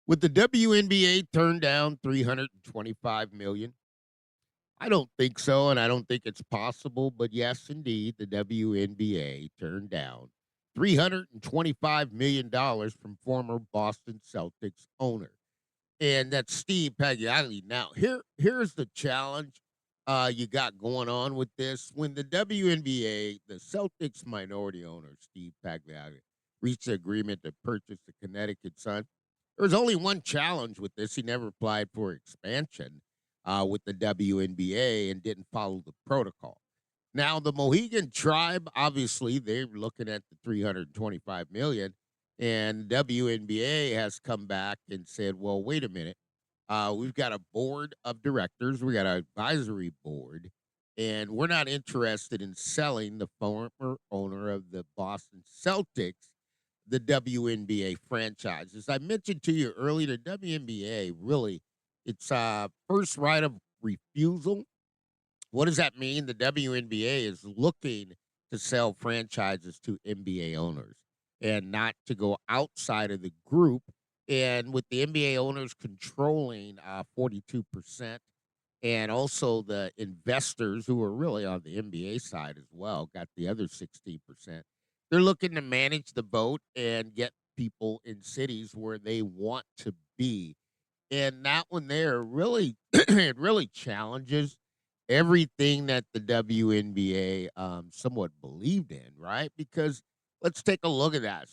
Would the WNBA turn down 325 million? I don't think so, and I don't think it's possible. But yes, indeed, the WNBA turned down $325 million from former Boston Celtics owner, and that's Steve Pagliuca. Now, here's the challenge you got going on with this. When the WNBA, the Celtics minority owner Steve Pagliuca reached an agreement to purchase the Connecticut Sun, there was only one challenge with this. He never applied for expansion with the WNBA and didn't follow the protocol. Now, the Mohegan Tribe, obviously, they're looking at the 325 million, and WNBA has come back and said, "Well, wait a minute. We've got a board of directors, we got an advisory board, and we're not interested in selling the former owner of the Boston Celtics the WNBA franchise." As I mentioned to you earlier, the WNBA really, it's first right of refusal. What does that mean? The WNBA is looking to sell franchises to NBA owners and not to go outside of the group. And with the NBA owners controlling 42%, and also the investors who are really on the NBA side as well, got the other 16%. They're looking to manage the boat and get people in cities where they want to be. And that one there really it really challenges everything that the WNBA somewhat believed in, right? Because let's take a look at that.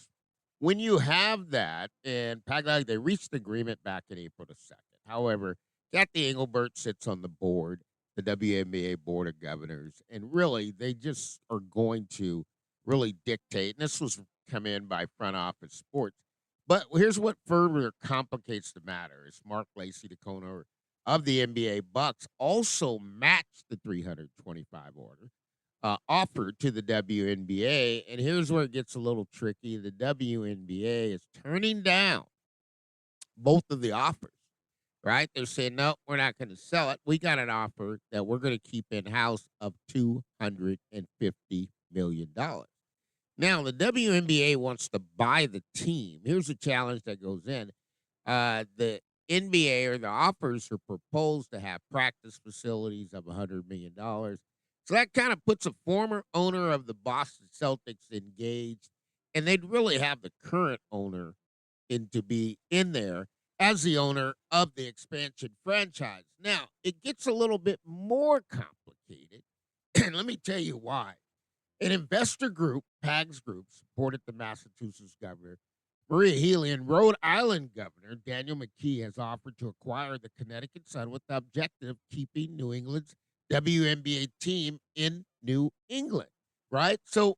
When you have that, and Pagliari, they reached agreement back in April the 2nd. However, Cathy Engelbert sits on the board, the WNBA Board of Governors, and really they just are going to really dictate. And this was come in by front office sports. But here's what further complicates the matter: is Mark Lacey, the owner of the NBA Bucks, also matched the 325 order offered to the WNBA. And here's where it gets a little tricky: the WNBA is turning down both of the offers. Right? They're saying, no, we're not going to sell it. We got an offer that we're going to keep in house of $250 million. Now, the WNBA wants to buy the team. Here's the challenge that goes in. The NBA, or the offers, are proposed to have practice facilities of $100 million. So that kind of puts a former owner of the Boston Celtics engaged, and they'd really have the current owner to be in there as the owner of the expansion franchise. Now, it gets a little bit more complicated, and let me tell you why. An investor group, PAGS Group, supported the Massachusetts governor, Maria Healey, and Rhode Island Governor Daniel McKee has offered to acquire the Connecticut Sun with the objective of keeping New England's WNBA team in New England, right? So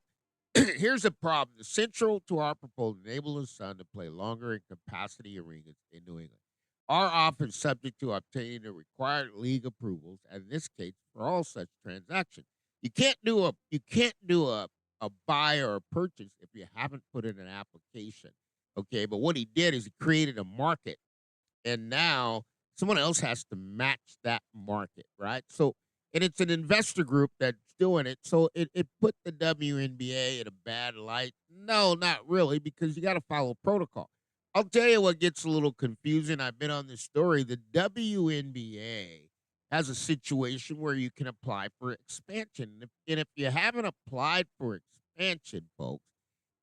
here's the problem. The central to our proposal enable the Sun to play longer in capacity arenas in New England. Our offer is subject to obtaining the required league approvals, and in this case, for all such transactions. You can't do a buy or a purchase if you haven't put in an application. Okay, but what he did is he created a market, and now someone else has to match that market, right? So, and it's an investor group that's doing it. So it put the WNBA in a bad light. No, not really, because you got to follow protocol. I'll tell you what gets a little confusing. I've been on this story. The WNBA has a situation where you can apply for expansion. And if you haven't applied for expansion, folks,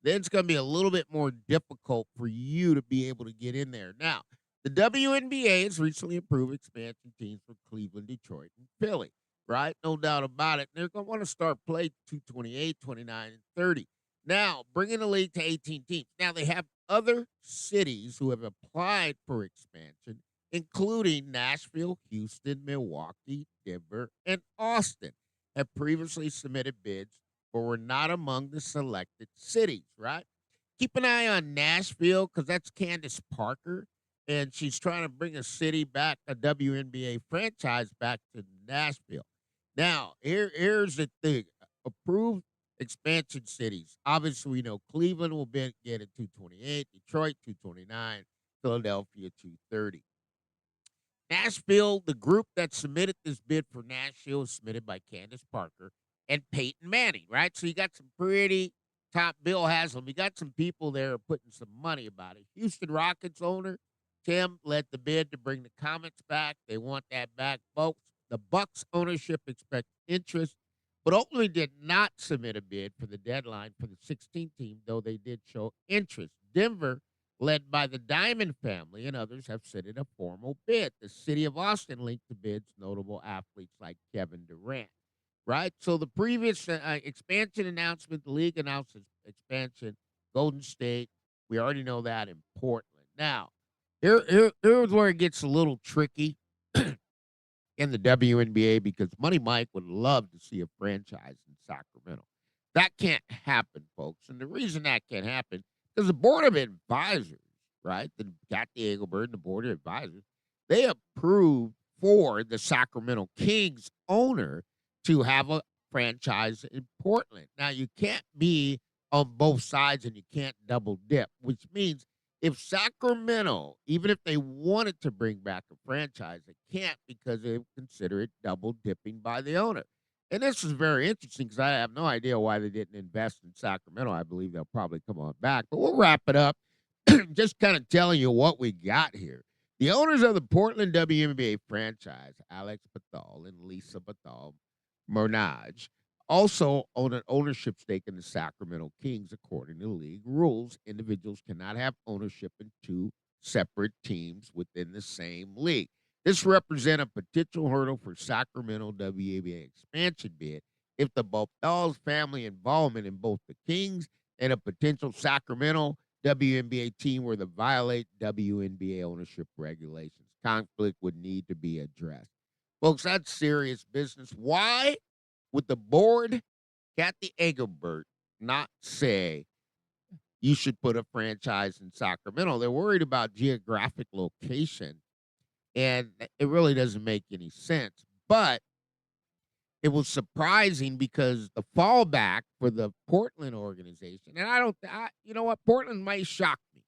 then it's going to be a little bit more difficult for you to be able to get in there. Now, the WNBA has recently approved expansion teams for Cleveland, Detroit, and Philly, right? No doubt about it. They're going to want to start play 228, 29, and 30. Now, bringing the league to 18 teams. Now, they have other cities who have applied for expansion, including Nashville, Houston, Milwaukee, Denver, and Austin, have previously submitted bids but were not among the selected cities, right? Keep an eye on Nashville because that's Candace Parker, and she's trying to bring a city back, a WNBA franchise back to Nashville. Now, here's the thing: approved expansion cities. Obviously, we know Cleveland will get at 228, Detroit 229, Philadelphia 230. Nashville, the group that submitted this bid for Nashville is submitted by Candace Parker and Peyton Manning, right? So you got some pretty top Bill Haslam. You got some people there putting some money about it. Houston Rockets owner, Tim led the bid to bring the Comets back. They want that back, folks. The Bucks ownership expects interest, but ultimately did not submit a bid for the deadline for the 16th team, though they did show interest. Denver, led by the Diamond family and others, have submitted a formal bid. The city of Austin linked to bids notable athletes like Kevin Durant. Right? So the previous expansion announcement, the league announced its expansion. Golden State, we already know that in Portland. Now, here's where it gets a little tricky in the WNBA because Money Mike would love to see a franchise in Sacramento. That can't happen, folks. And the reason that can't happen is the board of advisors, right? The Cathy Engelbert and the board of advisors, they approved for the Sacramento Kings owner to have a franchise in Portland. Now, you can't be on both sides and you can't double dip, which means if Sacramento, even if they wanted to bring back a franchise, they can't because they consider it double dipping by the owner. And this is very interesting because I have no idea why they didn't invest in Sacramento. I believe they'll probably come on back. But we'll wrap it up just kind of telling you what we got here. The owners of the Portland WNBA franchise, Alex Bathal and Lisa Bathal Mernage, also own an ownership stake in the Sacramento Kings. According to league rules, individuals cannot have ownership in two separate teams within the same league. This represents a potential hurdle for Sacramento WNBA expansion bid if the Bathal family involvement in both the Kings and a potential Sacramento WNBA team were to violate WNBA ownership regulations. Conflict would need to be addressed. Folks, that's serious business. Why would the board, Cathy Engelbert, not say you should put a franchise in Sacramento? They're worried about geographic location, and it really doesn't make any sense. But it was surprising because the fallback for the Portland organization, and you know what, Portland might shock me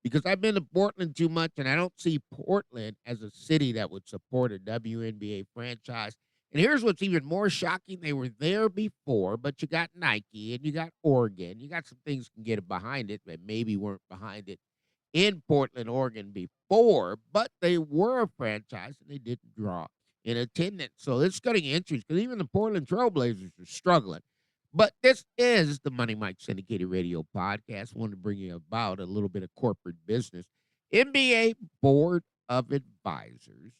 because I've been to Portland too much, and I don't see Portland as a city that would support a WNBA franchise. And here's what's even more shocking. They were there before, but you got Nike and you got Oregon. You got some things can get behind it that maybe weren't behind it in Portland, Oregon before, but they were a franchise and they didn't draw in attendance. So it's getting interesting because even the Portland Trailblazers are struggling. But this is the Money Mike Syndicated Radio Podcast. I wanted to bring you about a little bit of corporate business. NBA Board of Advisors,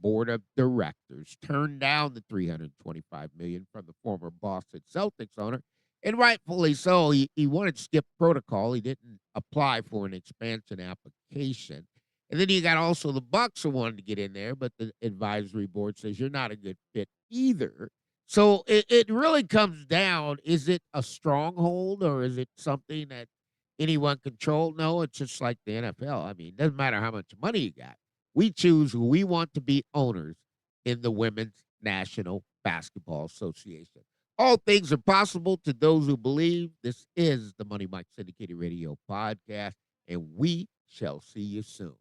Board of Directors turned down the $325 million from the former Boston Celtics owner, and rightfully so. He wanted to skip protocol. He didn't apply for an expansion application. And then you got also the Bucks who wanted to get in there, but the advisory board says you're not a good fit either. So it really comes down, is it a stronghold or is it something that anyone control? No, it's just like the NFL. I mean, it doesn't matter how much money you got. We choose who we want to be owners in the Women's National Basketball Association. All things are possible to those who believe. This is the Money Mike Syndicated Radio Podcast, and we shall see you soon.